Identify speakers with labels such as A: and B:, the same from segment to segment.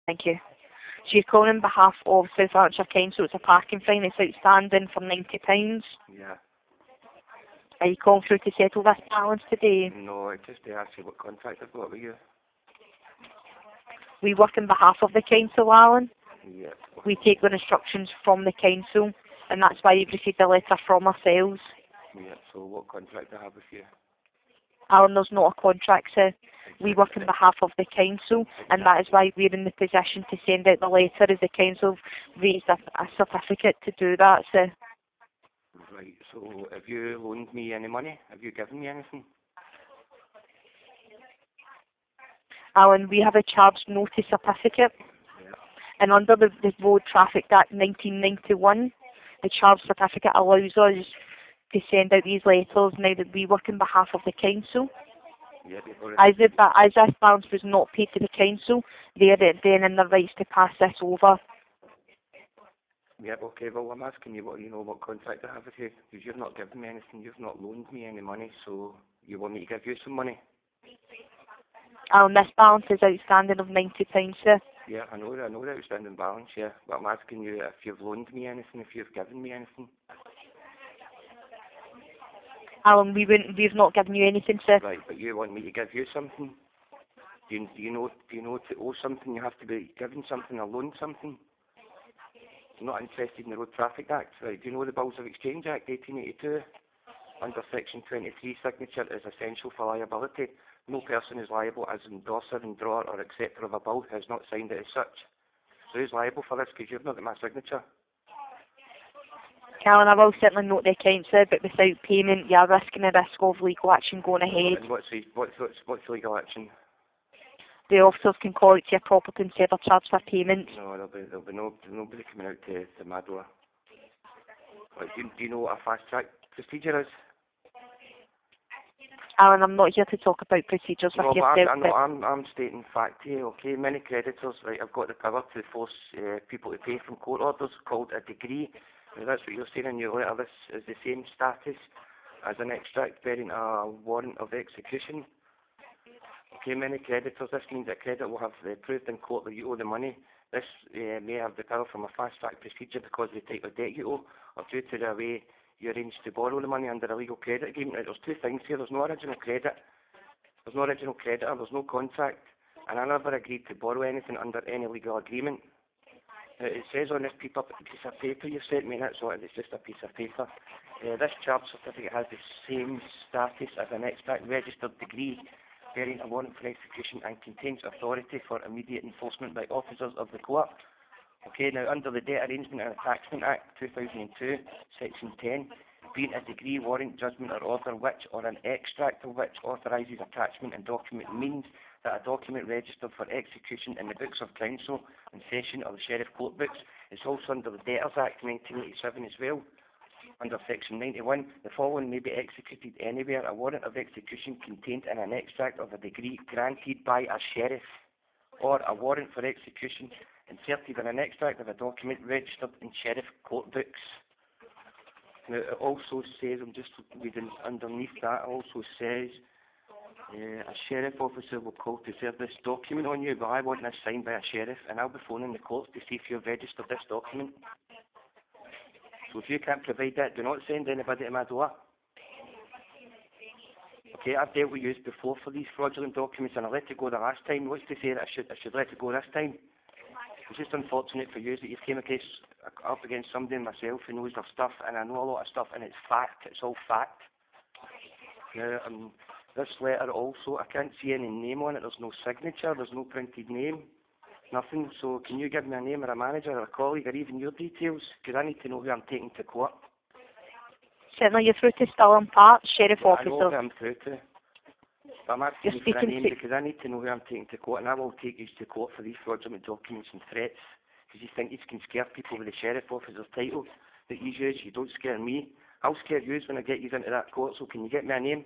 A: Thank you. So you're calling on behalf of South Lanarkshire Council. It's a parking fine that's outstanding for £90.
B: Yeah.
A: Are you calling through to settle this balance today?
B: No, just to ask you what contract I've got with you.
A: We work on behalf of the council, Alan.
B: Yeah.
A: We take the instructions from the council, and that's why you've received a letter from ourselves.
B: Yeah, so what contract I have with you?
A: Alan, there's not a contract, sir. We work on behalf of the council, and that is why we're in the position to send out the letter, as the council raised a certificate to do that, sir.
B: Right, so have you loaned me any money? Have you given me anything?
A: Alan, we have a charge notice certificate, and under the Road Traffic Act 1991, the charge certificate allows us to send out these letters now that we work on behalf of the council.
B: Yeah,
A: As this balance was not paid to the council, they are then in the rights to pass this over.
B: yeah, okay, well I'm asking you what contract I have with you, because you've not given me anything, you've not loaned me any money, so you want me to give you some money?
A: Alan, this balance is outstanding of £90, sir.
B: Yeah, I know the outstanding balance, yeah, but I'm asking you if you've loaned me anything, if you've given me anything.
A: Alan, we've not given you anything, sir.
B: Right, but you want me to give you something? Do you know to owe something you have to be given something or loan something? I'm not interested in the Road Traffic Act, right? Do you know the Bills of Exchange Act 1882? Under Section 23, signature is essential for liability. No person is liable as endorser, drawer or acceptor of a bill who has not signed it as such. So who's liable for this? Because you've not got my signature.
A: Alan, I will certainly note the account, sir, but without payment, you're risking the risk of legal action going ahead.
B: And what's legal action?
A: The officers can call out to your property and serve a charge for payment.
B: No, there'll be nobody coming out to my door. Like, do you know what a fast track procedure is?
A: Alan, I'm not here to talk about procedures with yourself.
B: I'm stating fact here, okay? Many creditors, right, I've got the power to force people to pay from court orders called a degree. Now, that's what you're saying in your letter. This is the same status as an extract bearing a warrant of execution. Okay, many creditors, this means that creditor will have proved in court that you owe the money. This may have the power from a fast-track procedure because of the type of debt you owe, or due to the way you arranged to borrow the money under a legal credit agreement. Now, there's two things here. There's no original credit. There's no original creditor. There's no contract. And I never agreed to borrow anything under any legal agreement. It says on this piece of paper you sent me, that's what it is, just a piece of paper. This charge certificate has the same status as an extract registered degree bearing a warrant for execution and contains authority for immediate enforcement by officers of the court. Okay, now under the Debt Arrangement and Attachment Act 2002, Section 10, being a degree, warrant, judgment or order which, or an extract of which, authorises attachment and document means that a document registered for execution in the books of council and session of the sheriff court books is also under the Debtors Act 1987 as well. Under Section 91, the following may be executed anywhere: a warrant of execution contained in an extract of a degree granted by a sheriff, or a warrant for execution inserted in an extract of a document registered in sheriff court books. Now it also says, I'm just reading underneath that, it also says a sheriff officer will call to serve this document on you, but I want this signed by a sheriff, and I'll be phoning the courts to see if you've registered this document. So if you can't provide that, do not send anybody to my door. Okay, I've dealt with you before for these fraudulent documents, and I let it go the last time. What's to say that I should let it go this time? It's just unfortunate for you that you've came up against somebody myself who knows their stuff, and I know a lot of stuff, and it's fact. It's all fact. Now, this letter also, I can't see any name on it. There's no signature. There's no printed name. Nothing. So can you give me a name or a manager or a colleague or even your details? Because I need to know who I'm taking to court.
A: Certainly, you're through to STIRLING Park, Sheriff Officer.
B: I know who I'm through to. But I'm asking you for a name because I need to know who I'm taking to court, and I will take you to court for these fraudulent documents and threats. Because you think you can scare people with the sheriff officer's title that you use. You don't scare me. I'll scare you when I get you into that court. So can you get me a name?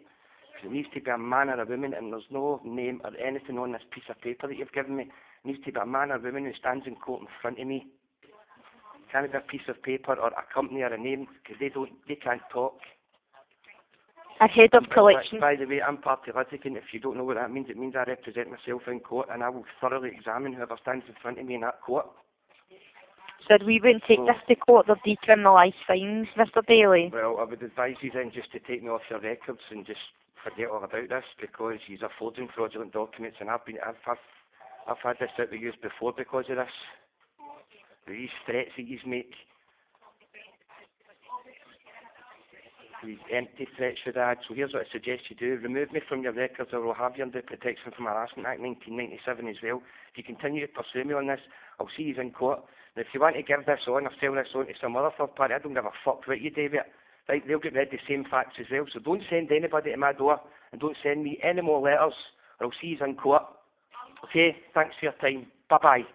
B: Because it needs to be a man or a woman, and there's no name or anything on this piece of paper that you've given me. It needs to be a man or woman who stands in court in front of me. It can't be a piece of paper or a company or a name, because they can't talk.
A: a head of collection.
B: By the way, I'm party litigant. If you don't know what that means, it means I represent myself in court, and I will thoroughly examine whoever stands in front of me in that court.
A: So we wouldn't take this to court, they're decriminalised fines, Mr. Daly.
B: Well, I would advise you then just to take me off your records and just forget all about this, because you're forging fraudulent documents, and I've had this out with you before because of this. These threats that you make, these empty threats you've had. So here's what I suggest you do: remove me from your records, or we'll have you under Protection from Harassment Act 1997 as well. If you continue to pursue me on this, I'll see you in court. Now, if you want to give this on or sell this on to some other third party, I don't give a fuck what you do with it. Right, they'll get rid of the same facts as well. So don't send anybody to my door, and don't send me any more letters, or I'll see you in court. Okay, thanks for your time. Bye-bye.